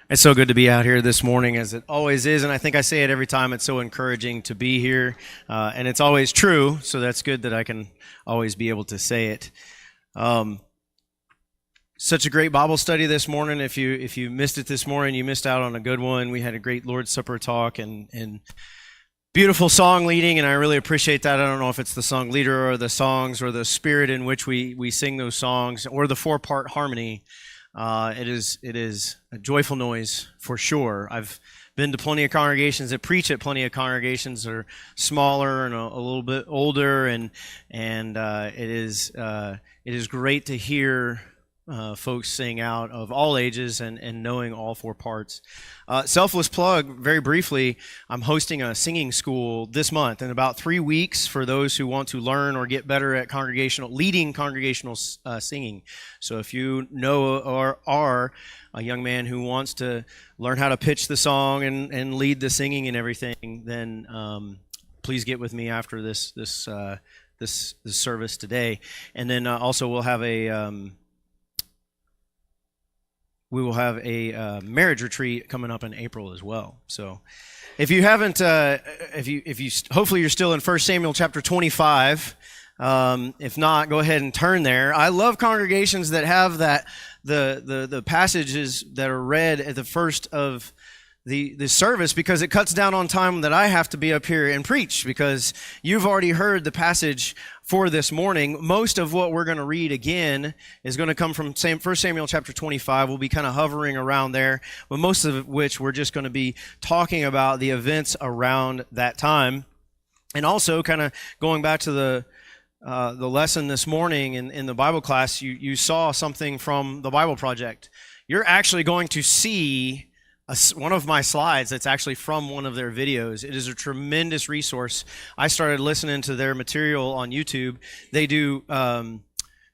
It's so good to be out here this morning, as it always is, and I think I say it every time. It's so encouraging to be here, and it's always true, so that's good that I can always be able to say it. Such a great Bible study this morning. If you missed it this morning, you missed out on a good one. We had a great Lord's Supper talk and beautiful song leading, and I really appreciate that. I don't know if it's the song leader or the songs or the spirit in which we sing those songs or the four-part harmony. It is a joyful noise for sure. I've been to plenty of congregations that preach at plenty of congregations that are smaller and a little bit older, and it is great to hear folks sing out of all ages and knowing all four parts. Selfless plug, very briefly, I'm hosting a singing school this month in about 3 weeks for those who want to learn or get better at leading congregational singing. So if you know or are a young man who wants to learn how to pitch the song and lead the singing and everything, then please get with me after this service today. And then also we'll have a marriage retreat coming up in April as well. So if you haven't, hopefully you're still in 1 Samuel chapter 25. If not, go ahead and turn there. I love congregations that have the passages that are read at the first of the service, because it cuts down on time that I have to be up here and preach, because you've already heard the passage for this morning. Most of what we're going to read again is going to come from 1 Samuel chapter 25. We'll be kind of hovering around there, but most of which we're just going to be talking about the events around that time. And also kind of going back to the lesson this morning in the Bible class, you saw something from the Bible Project. You're actually going to see one of my slides that's actually from one of their videos. It is a tremendous resource. I started listening to their material on YouTube. They do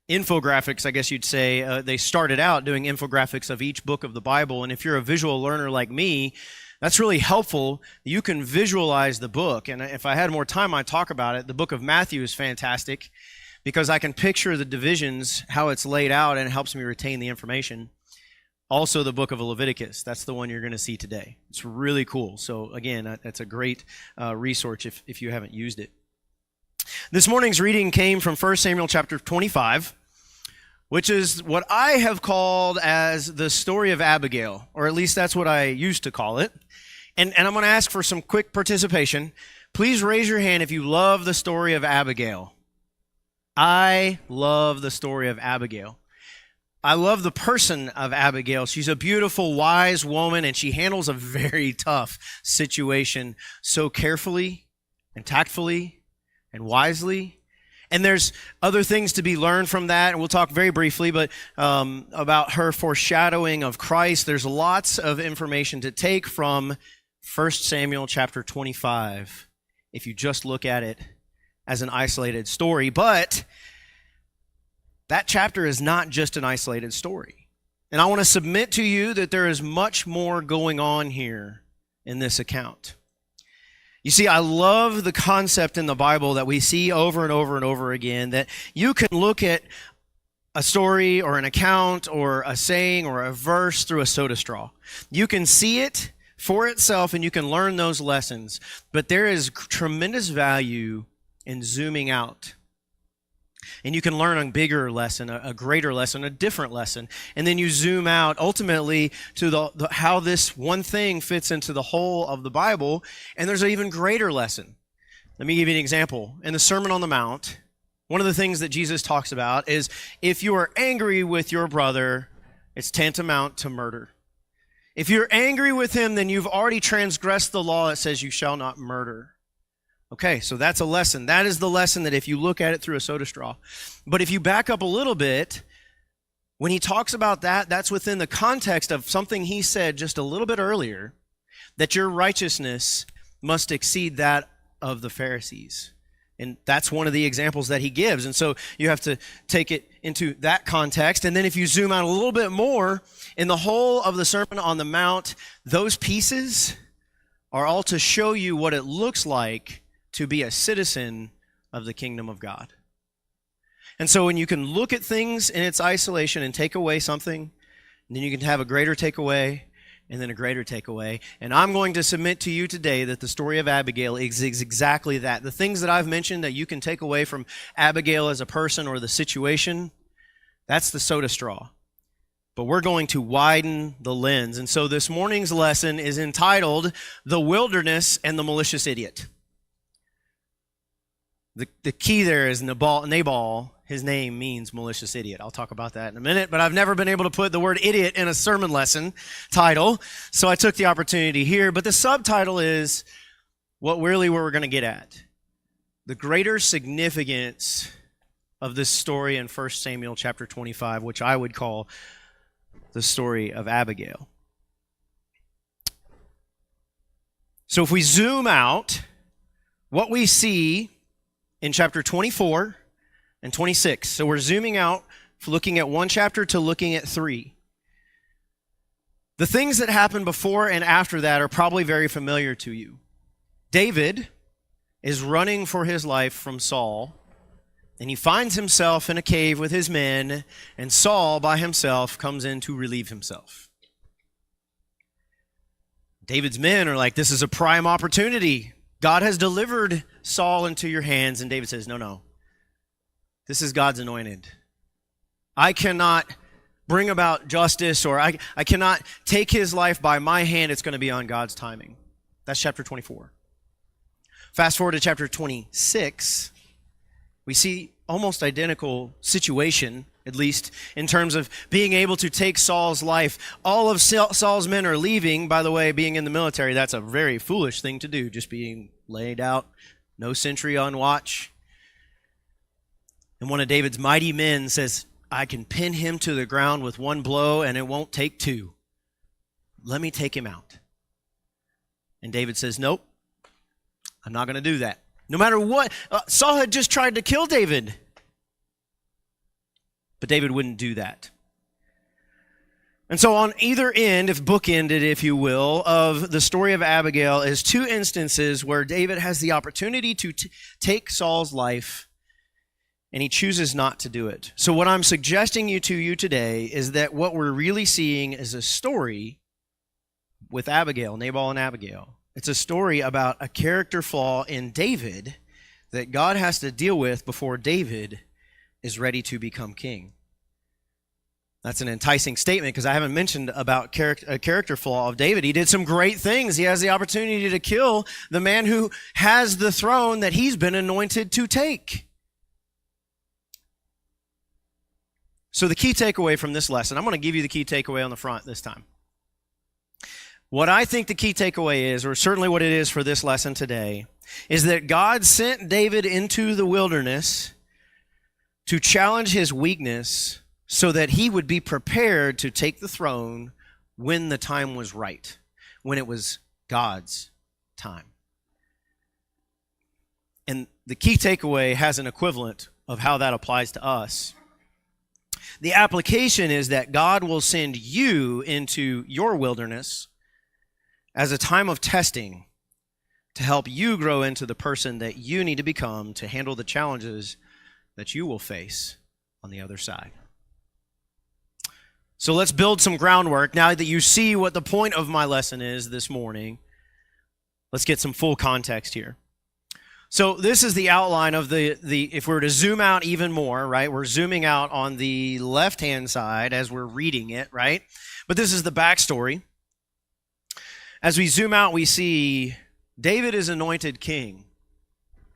infographics, I guess you'd say. They started out doing infographics of each book of the Bible, and if you're a visual learner like me, that's really helpful. You can visualize the book, and if I had more time, I'd talk about it. The book of Matthew is fantastic because I can picture the divisions, how it's laid out, and it helps me retain the information. Also, the book of Leviticus, that's the one you're going to see today. It's really cool. So again, that's a great resource if you haven't used it. This morning's reading came from 1 Samuel chapter 25, which is what I have called as the story of Abigail, or at least that's what I used to call it. And I'm going to ask for some quick participation. Please raise your hand if you love the story of Abigail. I love the story of Abigail. I love the person of Abigail. She's a beautiful, wise woman, and she handles a very tough situation so carefully and tactfully and wisely. And there's other things to be learned from that, and we'll talk very briefly, but about her foreshadowing of Christ. There's lots of information to take from 1 Samuel chapter 25 if you just look at it as an isolated story. But that chapter is not just an isolated story. And I want to submit to you that there is much more going on here in this account. You see, I love the concept in the Bible that we see over and over and over again, that you can look at a story or an account or a saying or a verse through a soda straw. You can see it for itself and you can learn those lessons, but there is tremendous value in zooming out. And you can learn a bigger lesson, a greater lesson, a different lesson. And then you zoom out ultimately to how this one thing fits into the whole of the Bible. And there's an even greater lesson. Let me give you an example. In the Sermon on the Mount, one of the things that Jesus talks about is if you are angry with your brother, it's tantamount to murder. If you're angry with him, then you've already transgressed the law that says you shall not murder. Okay, so that's a lesson. That is the lesson that if you look at it through a soda straw. But if you back up a little bit, when he talks about that, that's within the context of something he said just a little bit earlier, that your righteousness must exceed that of the Pharisees. And that's one of the examples that he gives. And so you have to take it into that context. And then if you zoom out a little bit more, in the whole of the Sermon on the Mount, those pieces are all to show you what it looks like to be a citizen of the kingdom of God. And so when you can look at things in its isolation and take away something, and then you can have a greater takeaway, and then a greater takeaway. And I'm going to submit to you today that the story of Abigail is exactly that. The things that I've mentioned that you can take away from Abigail as a person or the situation, that's the soda straw. But we're going to widen the lens. And so this morning's lesson is entitled, The Wilderness and the Malicious Idiot. The key there is Nabal. His name means malicious idiot. I'll talk about that in a minute, but I've never been able to put the word idiot in a sermon lesson title, so I took the opportunity here. But the subtitle is what we're going to get at. The greater significance of this story in 1 Samuel chapter 25, which I would call the story of Abigail. So if we zoom out, what we see in chapter 24 and 26. So we're zooming out, looking at one chapter to looking at three. The things that happen before and after that are probably very familiar to you. David is running for his life from Saul, and he finds himself in a cave with his men, and Saul by himself comes in to relieve himself. David's men are like, this is a prime opportunity. God has delivered Saul into your hands. And David says, no. This is God's anointed. I cannot bring about justice, or I cannot take his life by my hand. It's going to be on God's timing. That's chapter 24. Fast forward to chapter 26. We see almost identical situation, at least in terms of being able to take Saul's life. All of Saul's men are leaving. By the way, being in the military, that's a very foolish thing to do, just being laid out, no sentry on watch. And one of David's mighty men says, I can pin him to the ground with one blow and it won't take two. Let me take him out. And David says, nope, I'm not going to do that. No matter what, Saul had just tried to kill David. But David wouldn't do that. And so on either end, if bookended, if you will, of the story of Abigail is two instances where David has the opportunity to take Saul's life, and he chooses not to do it. So what I'm suggesting to you today is that what we're really seeing is a story with Abigail, Nabal and Abigail. It's a story about a character flaw in David that God has to deal with before David is ready to become king. That's an enticing statement because I haven't mentioned about a character flaw of David. He did some great things. He has the opportunity to kill the man who has the throne that he's been anointed to take. So the key takeaway from this lesson, I'm going to give you the key takeaway on the front this time. What I think the key takeaway is, or certainly what it is for this lesson today, is that God sent David into the wilderness to challenge his weakness so that he would be prepared to take the throne when the time was right, when it was God's time. And the key takeaway has an equivalent of how that applies to us. The application is that God will send you into your wilderness as a time of testing to help you grow into the person that you need to become to handle the challenges that you will face on the other side. So let's build some groundwork. Now that you see what the point of my lesson is this morning, let's get some full context here. So this is the outline of the if we were to zoom out even more, right? We're zooming out on the left-hand side as we're reading it, right? But this is the backstory. As we zoom out, we see David is anointed king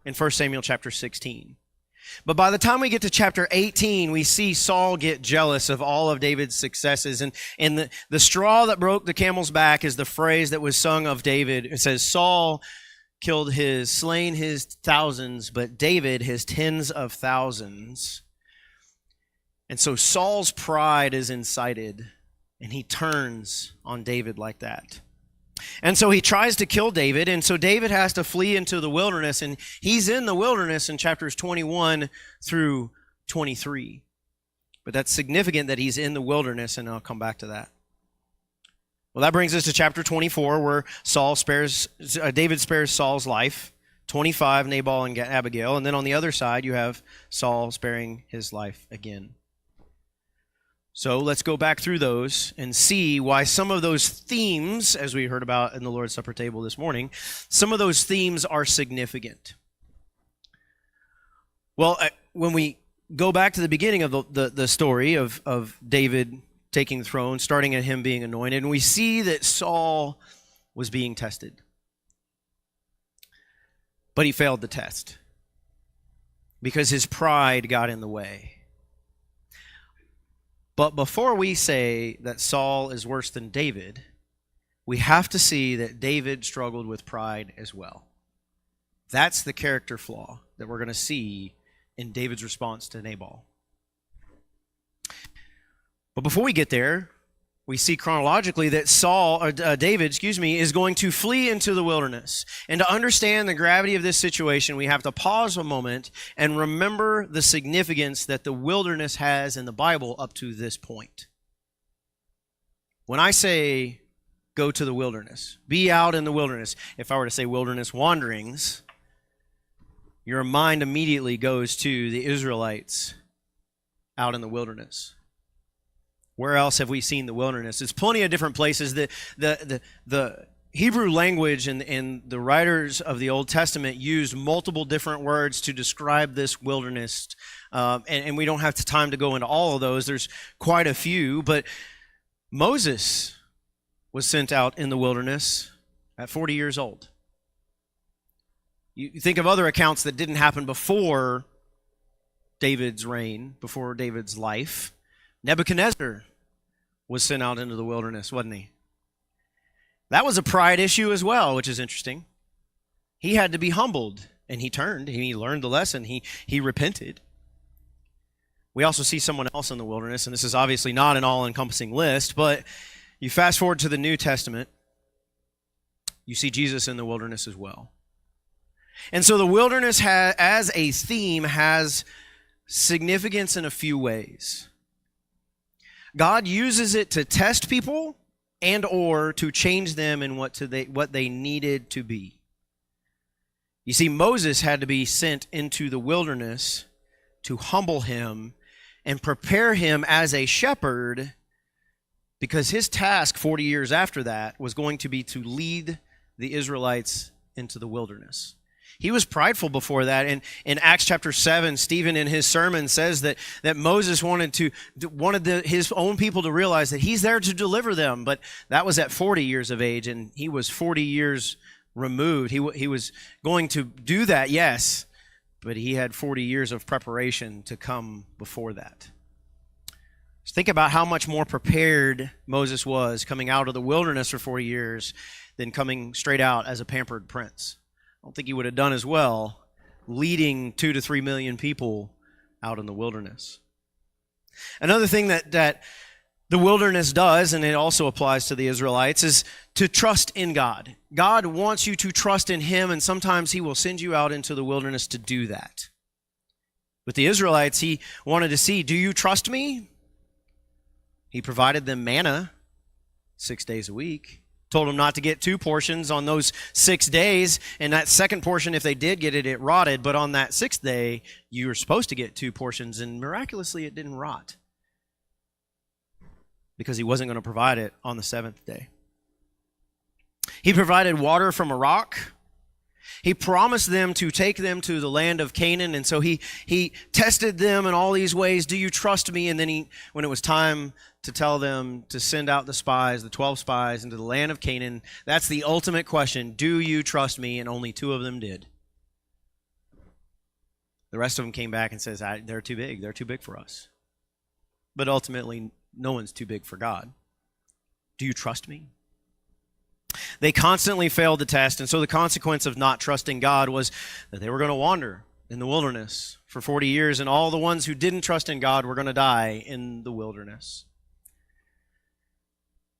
in 1 Samuel chapter 16. But by the time we get to chapter 18, we see Saul get jealous of all of David's successes. And the straw that broke the camel's back is the phrase that was sung of David. It says, Saul slain his thousands, but David his tens of thousands. And so Saul's pride is incited, and he turns on David like that. And so he tries to kill David, and so David has to flee into the wilderness, and he's in the wilderness in chapters 21 through 23. But that's significant that he's in the wilderness, and I'll come back to that. Well, that brings us to chapter 24, where David spares Saul's life. 25, Nabal and Abigail. And then on the other side, you have Saul sparing his life again. So let's go back through those and see why some of those themes, as we heard about in the Lord's Supper table this morning, some of those themes are significant. Well, when we go back to the beginning of the story of David taking the throne, starting at him being anointed, and we see that Saul was being tested. But he failed the test because his pride got in the way. But before we say that Saul is worse than David, we have to see that David struggled with pride as well. That's the character flaw that we're going to see in David's response to Nabal. But before we get there, we see chronologically that David, is going to flee into the wilderness. And to understand the gravity of this situation, we have to pause a moment and remember the significance that the wilderness has in the Bible up to this point. When I say go to the wilderness, be out in the wilderness, if I were to say wilderness wanderings, your mind immediately goes to the Israelites out in the wilderness. Where else have we seen the wilderness? There's plenty of different places. The Hebrew language and the writers of the Old Testament used multiple different words to describe this wilderness. And we don't have time to go into all of those. There's quite a few. But Moses was sent out in the wilderness at 40 years old. You think of other accounts that didn't happen before David's reign, before David's life. Nebuchadnezzar was sent out into the wilderness, wasn't he? That was a pride issue as well, which is interesting. He had to be humbled, and he turned. He learned the lesson. He repented. We also see someone else in the wilderness, and this is obviously not an all-encompassing list, but you fast forward to the New Testament, you see Jesus in the wilderness as well. And so the wilderness as a theme has significance in a few ways. God uses it to test people and or to change them in what they needed to be. You see, Moses had to be sent into the wilderness to humble him and prepare him as a shepherd, because his task 40 years after that was going to be to lead the Israelites into the wilderness. He was prideful before that. And in Acts chapter 7, Stephen in his sermon says that Moses wanted his own people to realize that he's there to deliver them. But that was at 40 years of age, and he was 40 years removed. He was going to do that, yes, but he had 40 years of preparation to come before that. Just think about how much more prepared Moses was coming out of the wilderness for 40 years than coming straight out as a pampered prince. I don't think he would have done as well leading 2 to 3 million people out in the wilderness. Another thing that the wilderness does, and it also applies to the Israelites, is to trust in God. God wants you to trust in Him, and sometimes He will send you out into the wilderness to do that. With the Israelites, He wanted to see, do you trust me? He provided them manna 6 days a week. Told them not to get 2 portions on those 6 days. And that second portion, if they did get it, it rotted. But on that 6th day, you were supposed to get 2 portions. And miraculously, it didn't rot, because He wasn't going to provide it on the 7th day. He provided water from a rock. He promised them to take them to the land of Canaan. And so he tested them in all these ways. Do you trust me? And then when it was time to tell them to send out the spies, the 12 spies, into the land of Canaan, that's the ultimate question. Do you trust me? And only 2 of them did. The rest of them came back and says, they're too big. They're too big for us. But ultimately, no one's too big for God. Do you trust me? They constantly failed the test, and so the consequence of not trusting God was that they were going to wander in the wilderness for 40 years, and all the ones who didn't trust in God were going to die in the wilderness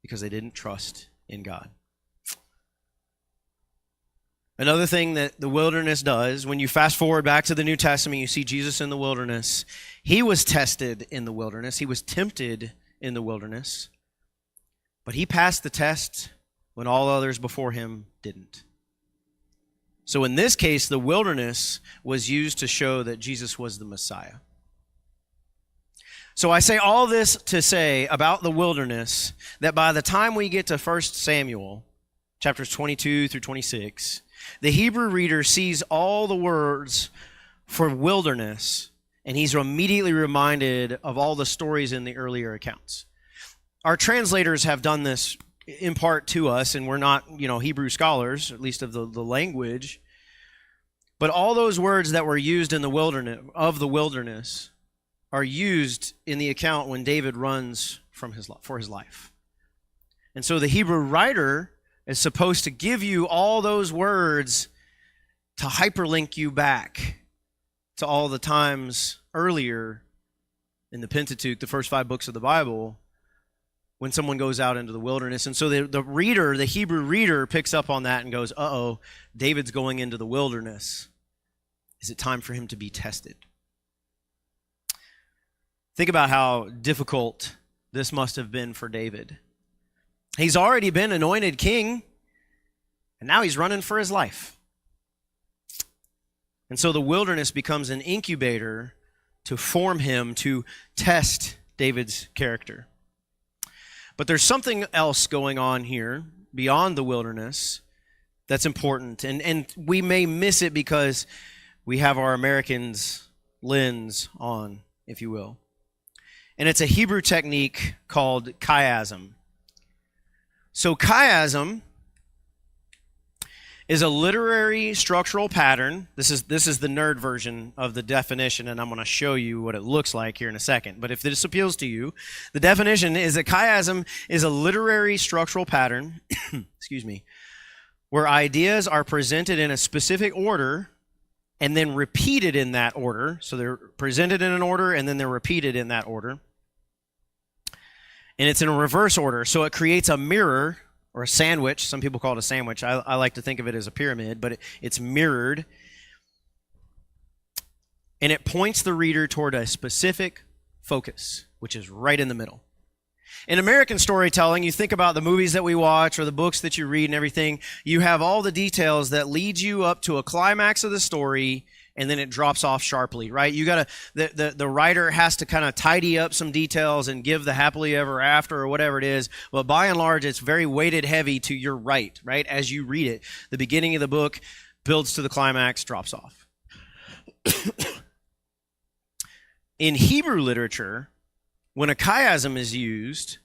because they didn't trust in God. Another thing that the wilderness does, when you fast forward back to the New Testament, you see Jesus in the wilderness. He was tested in the wilderness. He was tempted in the wilderness, but He passed the test when all others before Him didn't. So in this case, the wilderness was used to show that Jesus was the Messiah. So I say all this to say about the wilderness that by the time we get to 1 Samuel, chapters 22 through 26, the Hebrew reader sees all the words for wilderness, and he's immediately reminded of all the stories in the earlier accounts. Our translators have done this in part to us, and we're not, Hebrew scholars, at least of the language. But all those words that were used in the wilderness are used in the account when David runs for his life. And so the Hebrew writer is supposed to give you all those words to hyperlink you back to all the times earlier in the Pentateuch, the first 5 books of the Bible, when someone goes out into the wilderness. And so the Hebrew reader picks up on that and goes, uh-oh, David's going into the wilderness. Is it time for him to be tested? Think about how difficult this must have been for David. He's already been anointed king, and now he's running for his life. And so the wilderness becomes an incubator to form him, to test David's character. But there's something else going on here beyond the wilderness that's important. And we may miss it because we have our Americans lens on, if you will. And it's a Hebrew technique called chiasm. So chiasm is a literary structural pattern. This is the nerd version of the definition, and I'm going to show you what it looks like here in a second. But if this appeals to you, the definition is that chiasm is a literary structural pattern, excuse me, where ideas are presented in a specific order and then repeated in that order. So they're presented in an order and then they're repeated in that order. And it's in a reverse order. So it creates a mirror or a sandwich. Some people call it a sandwich. I like to think of it as a pyramid, but it's mirrored. And it points the reader toward a specific focus, which is right in the middle. In American storytelling, you think about the movies that we watch or the books that you read and everything, you have all the details that lead you up to a climax of the story, and then it drops off sharply, right? The writer has to kind of tidy up some details and give the happily ever after or whatever it is, but by and large, it's very weighted heavy to your right, as you read it. The beginning of the book builds to the climax, drops off. In Hebrew literature, when a chiasm is used,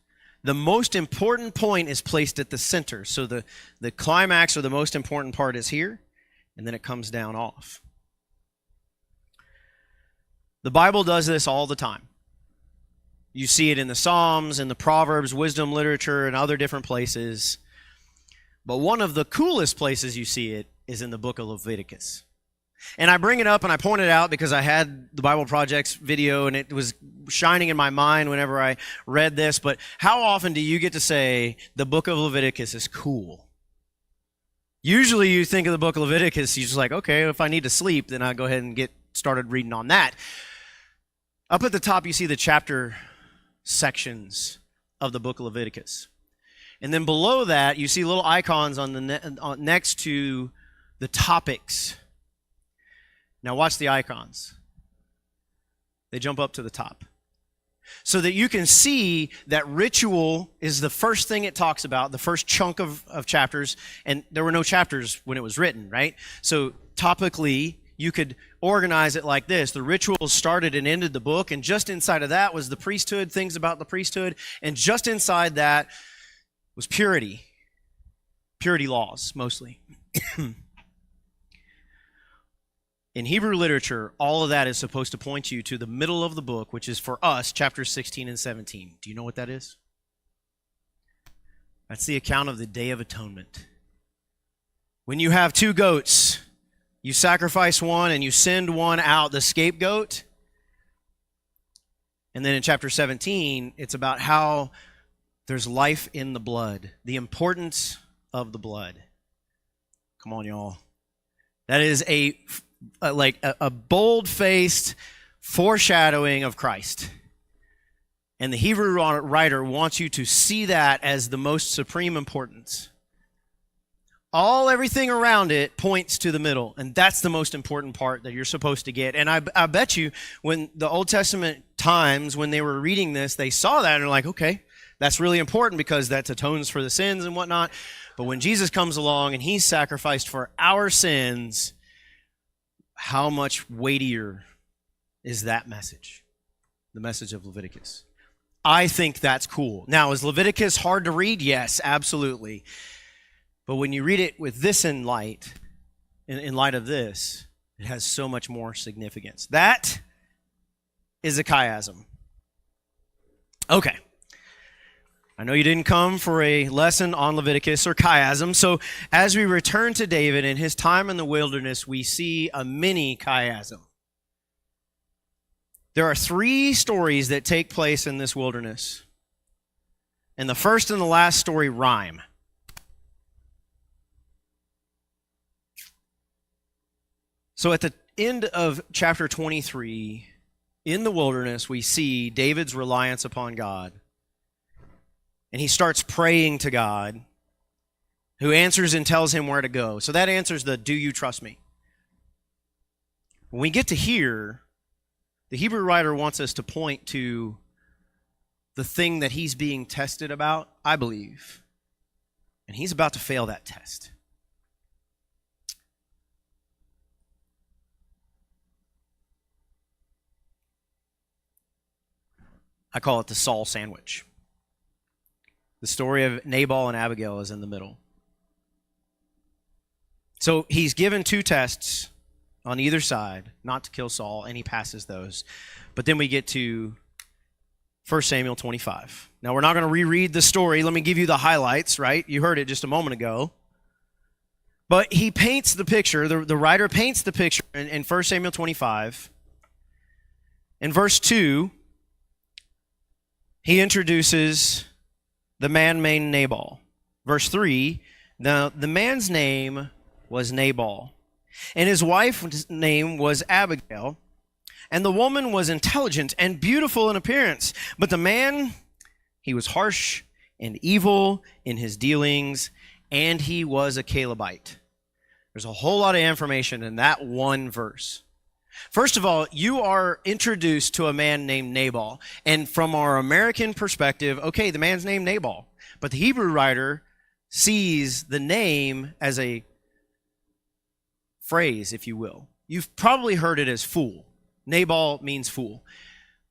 the most important point is placed at the center. So the climax or the most important part is here, and then it comes down off. The Bible does this all the time. You see it in the Psalms, in the Proverbs, wisdom literature, and other different places. But one of the coolest places you see it is in the book of Leviticus. And I bring it up and I point it out because I had the Bible Projects video and it was shining in my mind whenever I read this. But how often do you get to say the book of Leviticus is cool? Usually you think of the book of Leviticus, you're just like, okay, if I need to sleep, then I'll go ahead and get started reading on that. Up at the top, you see the chapter sections of the book of Leviticus. And then below that, you see little icons on the next to the topics. Now watch the icons. They jump up to the top. So that you can see that ritual is the first thing it talks about, the first chunk of chapters. And there were no chapters when it was written, right? So topically, you could organize it like this. The rituals started and ended the book, and just inside of that was the priesthood, things about the priesthood, and just inside that was purity laws, mostly. In Hebrew literature, all of that is supposed to point you to the middle of the book, which is for us, chapters 16 and 17. Do you know what that is? That's the account of the Day of Atonement. When you have 2 goats, you sacrifice one and you send one out, the scapegoat. And then in chapter 17, it's about how there's life in the blood, the importance of the blood. Come on, y'all. That is a bold-faced foreshadowing of Christ. And the Hebrew writer wants you to see that as the most supreme importance. Everything around it points to the middle, and that's the most important part that you're supposed to get. And I bet you when the Old Testament times when they were reading this, they saw that and they're like, okay, that's really important because that atones for the sins and whatnot. But when Jesus comes along and he's sacrificed for our sins, how much weightier is that message? The message of Leviticus. I think that's cool. Now, is Leviticus hard to read? Yes, absolutely. But when you read it with this in light of this, it has so much more significance. That is a chiasm. Okay. I know you didn't come for a lesson on Leviticus or chiasm, so as we return to David and his time in the wilderness, we see a mini chiasm. There are 3 stories that take place in this wilderness. And the first and the last story rhyme. So at the end of chapter 23, in the wilderness, we see David's reliance upon God. And he starts praying to God, who answers and tells him where to go. So that answers the, do you trust me? When we get to here, the Hebrew writer wants us to point to the thing that he's being tested about, I believe. And he's about to fail that test. I call it the Saul sandwich. The story of Nabal and Abigail is in the middle. So he's given 2 tests on either side, not to kill Saul, and he passes those. But then we get to 1 Samuel 25. Now, we're not going to reread the story. Let me give you the highlights, right? You heard it just a moment ago. But he paints the picture, the writer paints the picture in 1 Samuel 25. In verse 2, he introduces the man named Nabal. Verse 3, now the man's name was Nabal, and his wife's name was Abigail, and the woman was intelligent and beautiful in appearance. But the man, he was harsh and evil in his dealings, and he was a Calebite. There's a whole lot of information in that one verse. First of all, you are introduced to a man named Nabal. And from our American perspective, okay, the man's named Nabal. But the Hebrew writer sees the name as a phrase, if you will. You've probably heard it as fool. Nabal means fool.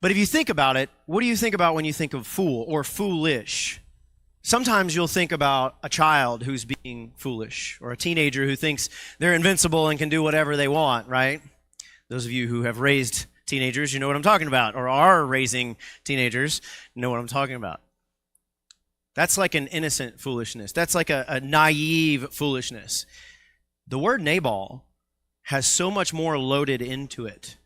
But if you think about it, what do you think about when you think of fool or foolish? Sometimes you'll think about a child who's being foolish or a teenager who thinks they're invincible and can do whatever they want, right? Those of you who have raised teenagers, you know what I'm talking about, or are raising teenagers, know what I'm talking about. That's like an innocent foolishness. That's like a naive foolishness. The word Nabal has so much more loaded into it.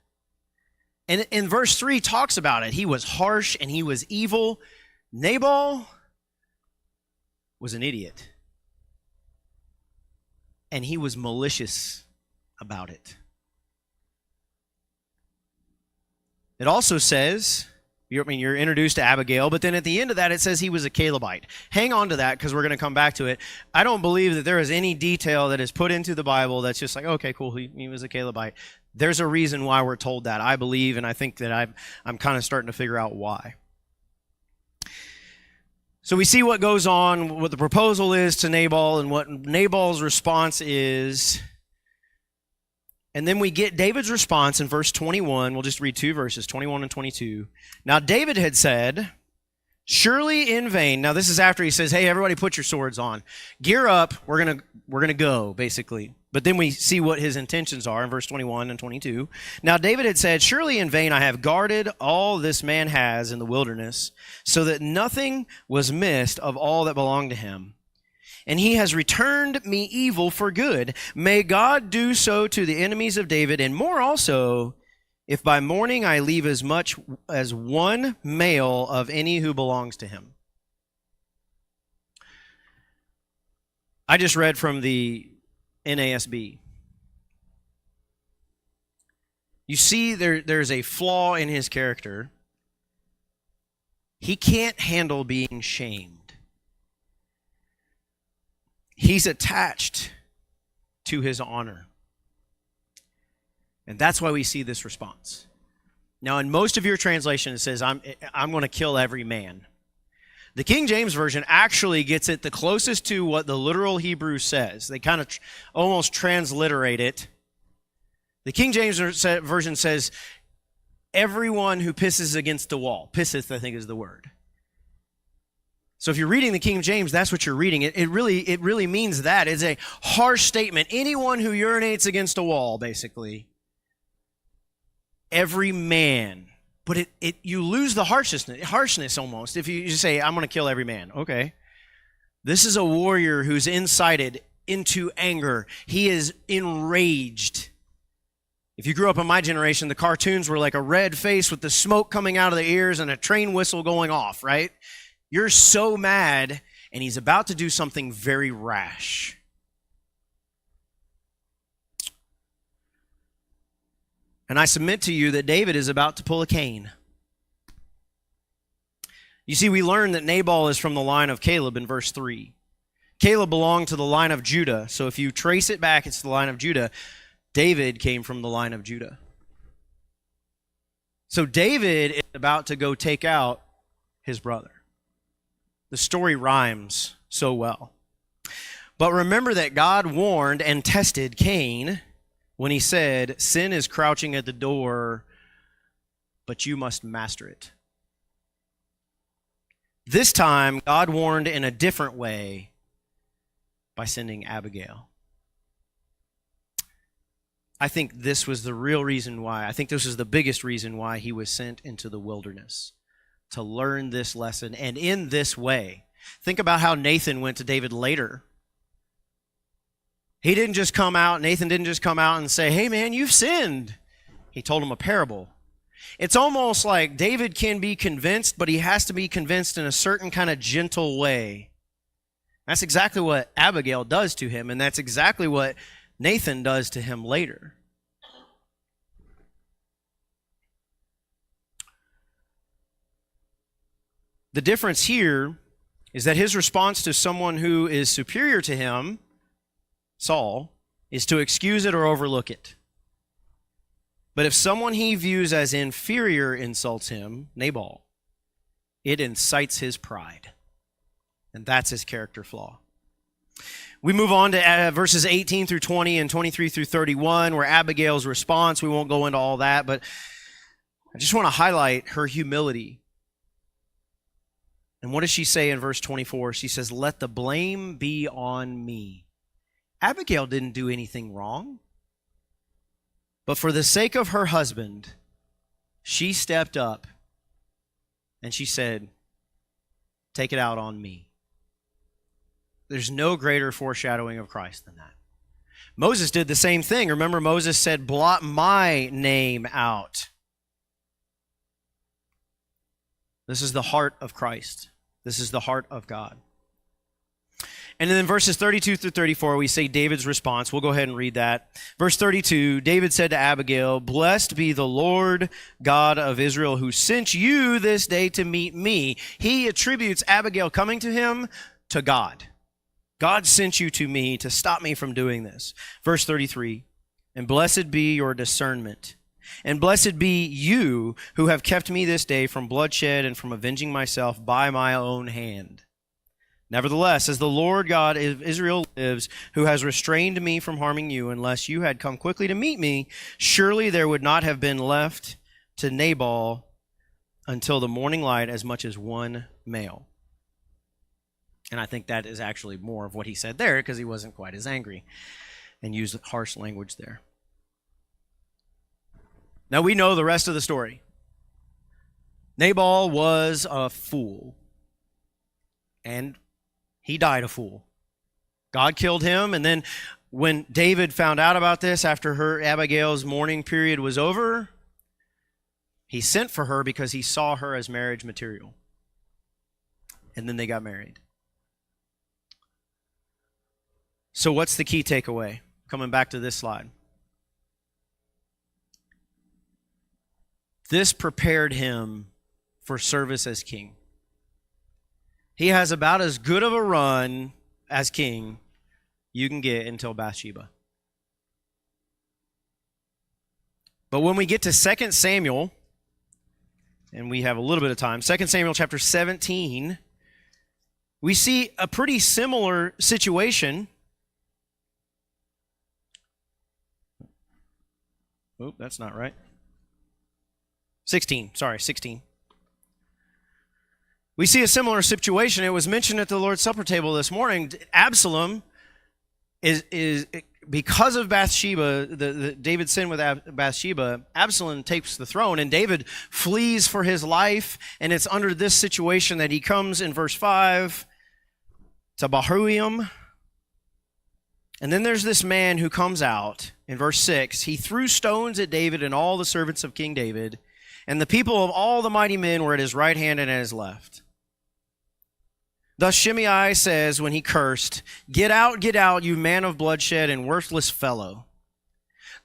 And in verse 3 talks about it. He was harsh and he was evil. Nabal was an idiot. And he was malicious about it. It also says, you're introduced to Abigail, but then at the end of that it says he was a Calebite. Hang on to that because we're going to come back to it. I don't believe that there is any detail that is put into the Bible that's just like, okay, cool, he was a Calebite. There's a reason why we're told that, I believe, and I think that I'm kind of starting to figure out why. So we see what goes on, what the proposal is to Nabal, and what Nabal's response is. And then we get David's response in verse 21. We'll just read 2 verses, 21 and 22. Now David had said, surely in vain. Now this is after he says, hey, everybody put your swords on. Gear up, we're gonna go, basically. But then we see what his intentions are in verse 21 and 22. Now David had said, surely in vain I have guarded all this man has in the wilderness, so that nothing was missed of all that belonged to him. And he has returned me evil for good. May God do so to the enemies of David, and more also, if by morning I leave as much as one male of any who belongs to him. I just read from the NASB. You see there's a flaw in his character. He can't handle being shamed. He's attached to his honor. And that's why we see this response. Now, in most of your translation, it says, I'm going to kill every man. The King James Version actually gets it the closest to what the literal Hebrew says. They kind of almost transliterate it. The King James Version says, everyone who pisses against the wall. Pisseth, I think, is the word. So if you're reading the King James, that's what you're reading. It really means that. It's a harsh statement. Anyone who urinates against a wall, basically. Every man. But you lose the harshness almost if you just say, I'm going to kill every man. Okay. This is a warrior who's incited into anger. He is enraged. If you grew up in my generation, the cartoons were like a red face with the smoke coming out of the ears and a train whistle going off, right? You're so mad, and he's about to do something very rash. And I submit to you that David is about to pull a Cain. You see, we learn that Nabal is from the line of Caleb in verse 3. Caleb belonged to the line of Judah, so if you trace it back, it's the line of Judah. David came from the line of Judah. So David is about to go take out his brother. The story rhymes so well. But remember that God warned and tested Cain when he said, sin is crouching at the door, but you must master it. This time, God warned in a different way by sending Abigail. I think this was the real reason why. I think this is the biggest reason why he was sent into the wilderness, to learn this lesson. And in this way, think about how Nathan went to David later. Nathan didn't just come out and say, hey man, you've sinned. He told him a parable. It's almost like David can be convinced, but he has to be convinced in a certain kind of gentle way. That's exactly what Abigail does to him, and that's exactly what Nathan does to him later. The difference here is that his response to someone who is superior to him, Saul, is to excuse it or overlook it. But if someone he views as inferior insults him, Nabal, it incites his pride. And that's his character flaw. We move on to verses 18 through 20 and 23 through 31, where Abigail's response, we won't go into all that, but I just want to highlight her humility. And what does she say in verse 24? She says, let the blame be on me. Abigail didn't do anything wrong. But for the sake of her husband, she stepped up and she said, take it out on me. There's no greater foreshadowing of Christ than that. Moses did the same thing. Remember, Moses said, blot my name out. This is the heart of Christ. This is the heart of God. And then in verses 32 through 34, we see David's response. We'll go ahead and read that. Verse 32, David said to Abigail, blessed be the Lord God of Israel, who sent you this day to meet me. He attributes Abigail coming to him to God. God sent you to me to stop me from doing this. Verse 33, and blessed be your discernment, and blessed be you who have kept me this day from bloodshed and from avenging myself by my own hand. Nevertheless, as the Lord God of Israel lives, who has restrained me from harming you, unless you had come quickly to meet me, surely there would not have been left to Nabal until the morning light as much as one male. And I think that is actually more of what he said there, because he wasn't quite as angry and used harsh language there. Now we know the rest of the story. Nabal was a fool, and he died a fool. God killed him, and then when David found out about this after Abigail's mourning period was over, he sent for her because he saw her as marriage material. And then they got married. So what's the key takeaway? Coming back to this slide. This prepared him for service as king. He has about as good of a run as king you can get until Bathsheba. But when we get to 2 Samuel and we have a little bit of time. 2 Samuel chapter 17, we see a pretty similar situation. Oh, that's not right. 16. We see a similar situation. It was mentioned at the Lord's Supper table this morning. Absalom is because of Bathsheba, David's sin with Bathsheba, Absalom takes the throne, and David flees for his life, and it's under this situation that he comes in verse 5 to Bahurim. And then there's this man who comes out in verse 6. He threw stones at David and all the servants of King David, and the people of all the mighty men were at his right hand and at his left. Thus Shimei says when he cursed, get out, you man of bloodshed and worthless fellow.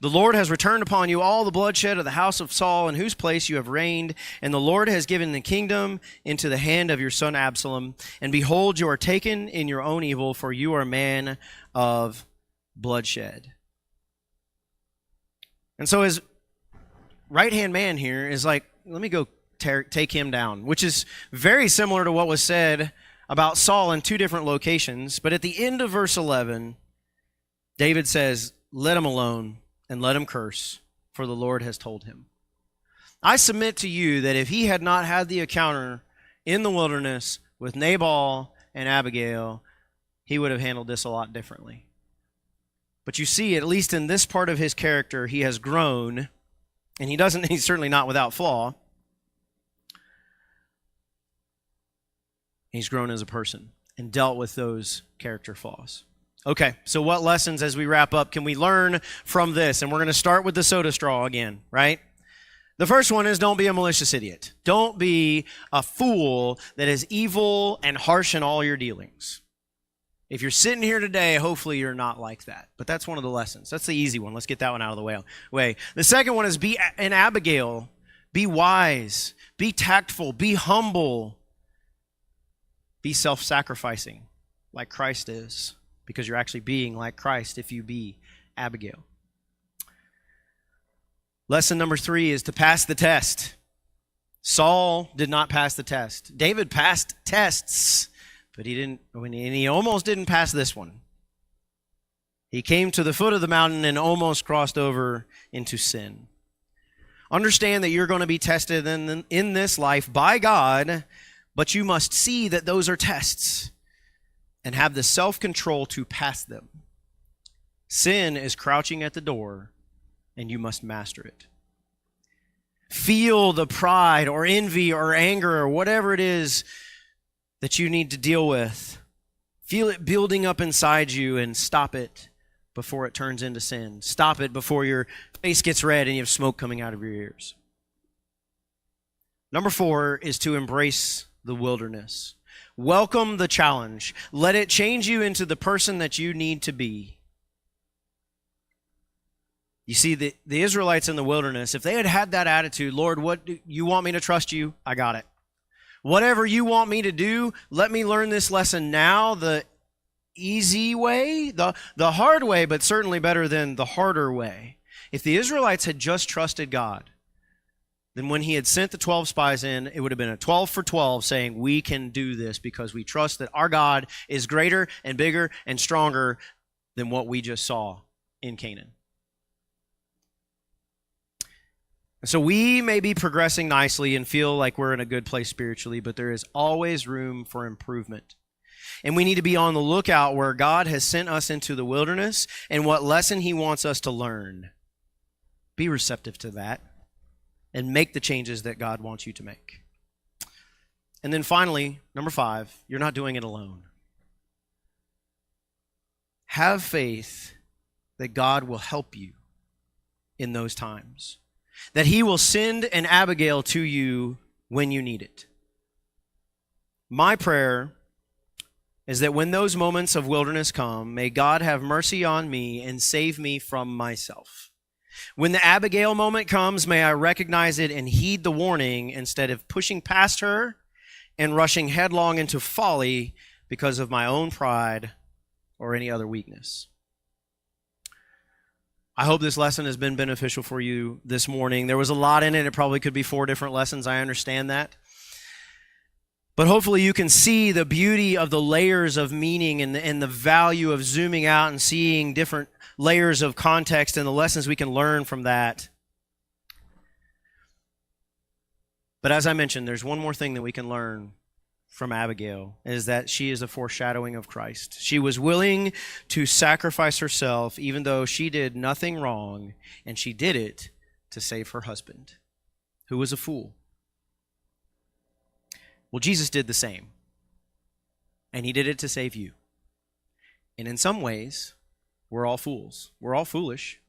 The Lord has returned upon you all the bloodshed of the house of Saul, in whose place you have reigned, and the Lord has given the kingdom into the hand of your son Absalom. And behold, you are taken in your own evil, for you are a man of bloodshed. And so his right-hand man here is like, let me go take him down, which is very similar to what was said about Saul in two different locations. But at the end of verse 11, David says, let him alone and let him curse, for the Lord has told him. I submit to you that if he had not had the encounter in the wilderness with Nabal and Abigail, he would have handled this a lot differently. But you see, at least in this part of his character, he has grown, and he's certainly not without flaw. He's grown as a person and dealt with those character flaws. Okay, so what lessons as we wrap up can we learn from this? And we're going to start with the soda straw again, right? The first one is don't be a malicious idiot. Don't be a fool that is evil and harsh in all your dealings. If you're sitting here today, hopefully you're not like that. But that's one of the lessons. That's the easy one. Let's get that one out of the way. The second one is be an Abigail. Be wise. Be tactful. Be humble. Be self-sacrificing like Christ is, because you're actually being like Christ if you be Abigail. Lesson number 3 is to pass the test. Saul did not pass the test. David passed tests, but he almost didn't pass this one. He came to the foot of the mountain and almost crossed over into sin. Understand that you're going to be tested in this life by God, but you must see that those are tests and have the self-control to pass them. Sin is crouching at the door, and you must master it. Feel the pride or envy or anger or whatever it is that you need to deal with. Feel it building up inside you and stop it before it turns into sin. Stop it before your face gets red and you have smoke coming out of your ears. Number 4 is to embrace the wilderness. Welcome the challenge. Let it change you into the person that you need to be. You see, the Israelites in the wilderness, if they had had that attitude, Lord, what do you want me to trust you? I got it. Whatever you want me to do, let me learn this lesson now, the easy way, the hard way, but certainly better than the harder way. If the Israelites had just trusted God, then when he had sent the 12 spies in, it would have been a 12 for 12 saying, we can do this because we trust that our God is greater and bigger and stronger than what we just saw in Canaan. So we may be progressing nicely and feel like we're in a good place spiritually, but there is always room for improvement. And we need to be on the lookout where God has sent us into the wilderness and what lesson he wants us to learn. Be receptive to that and make the changes that God wants you to make. And then finally, number 5, you're not doing it alone. Have faith that God will help you in those times, that he will send an Abigail to you when you need it. My prayer is that when those moments of wilderness come, may God have mercy on me and save me from myself. When the Abigail moment comes, may I recognize it and heed the warning instead of pushing past her and rushing headlong into folly because of my own pride or any other weakness. I hope this lesson has been beneficial for you this morning. There was a lot in it. It probably could be 4 different lessons. I understand that. But hopefully you can see the beauty of the layers of meaning and the value of zooming out and seeing different layers of context and the lessons we can learn from that. But as I mentioned, there's one more thing that we can learn from Abigail, is that she is a foreshadowing of Christ. She was willing to sacrifice herself even though she did nothing wrong, and she did it to save her husband, who was a fool. Well, Jesus did the same, and he did it to save you. And in some ways, we're all fools. We're all foolish,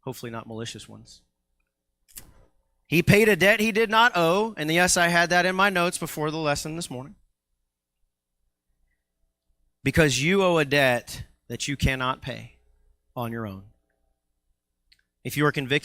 hopefully not malicious ones. He paid a debt he did not owe, and yes, I had that in my notes before the lesson this morning. Because you owe a debt that you cannot pay on your own. If you are convicted